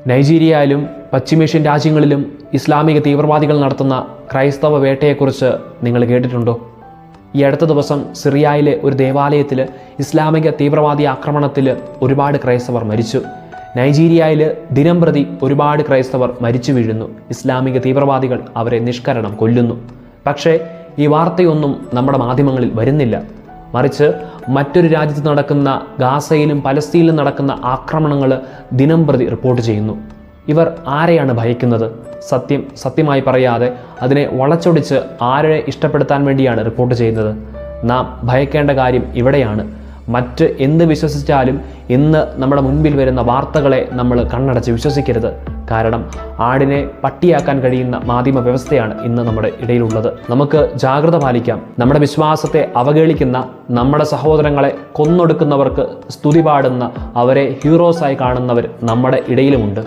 നൈജീരിയയിലും പശ്ചിമേഷ്യൻ രാജ്യങ്ങളിലും ഇസ്ലാമിക തീവ്രവാദികൾ നടത്തുന്ന ക്രൈസ്തവ വേട്ടയെക്കുറിച്ച് നിങ്ങൾ കേട്ടിട്ടുണ്ടോ? ഈ അടുത്ത ദിവസം സിറിയയിലെ ഒരു ദേവാലയത്തിൽ ഇസ്ലാമിക തീവ്രവാദി ആക്രമണത്തിൽ ഒരുപാട് ക്രൈസ്തവർ മരിച്ചു. നൈജീരിയയിൽ ദിനംപ്രതി ഒരുപാട് ക്രൈസ്തവർ മരിച്ചു വീഴുന്നു. ഇസ്ലാമിക തീവ്രവാദികൾ അവരെ നിഷ്കരണം കൊല്ലുന്നു. പക്ഷേ ഈ വാർത്തയൊന്നും നമ്മുടെ മാധ്യമങ്ങളിൽ വരുന്നില്ല. മറിച്ച് മറ്റൊരു രാജ്യത്ത് നടക്കുന്ന ഗാസയിലും പലസ്തീനിലും നടക്കുന്ന ആക്രമണങ്ങൾ ദിനംപ്രതി റിപ്പോർട്ട് ചെയ്യുന്നു. ഇവർ ആരെയാണ് ഭയക്കുന്നത്? സത്യമായി പറയാതെ അതിനെ വളച്ചൊടിച്ച് ആരെ ഇഷ്ടപ്പെടുത്താൻ വേണ്ടിയാണ് റിപ്പോർട്ട് ചെയ്യുന്നത്? നാം ഭയക്കേണ്ട കാര്യം ഇവിടെയാണ്. മറ്റ് എന്ത് വിശ്വസിച്ചാലും ഇന്ന് നമ്മുടെ മുൻപിൽ വരുന്ന വാർത്തകളെ നമ്മൾ കണ്ണടച്ച് വിശ്വസിക്കരുത്. കാരണം ആടിനെ പട്ടിയാക്കാൻ കഴിയുന്ന മാധ്യമ വ്യവസ്ഥയാണ് ഇന്ന് നമ്മുടെ ഇടയിലുള്ളത്. നമുക്ക് ജാഗ്രത പാലിക്കാം. നമ്മുടെ വിശ്വാസത്തെ അവഹേളിക്കുന്ന, നമ്മുടെ സഹോദരങ്ങളെ കൊന്നൊടുക്കുന്നവർക്ക് സ്തുതി പാടുന്ന, അവരെ ഹീറോസായി കാണുന്നവർ നമ്മുടെ ഇടയിലുമുണ്ട്.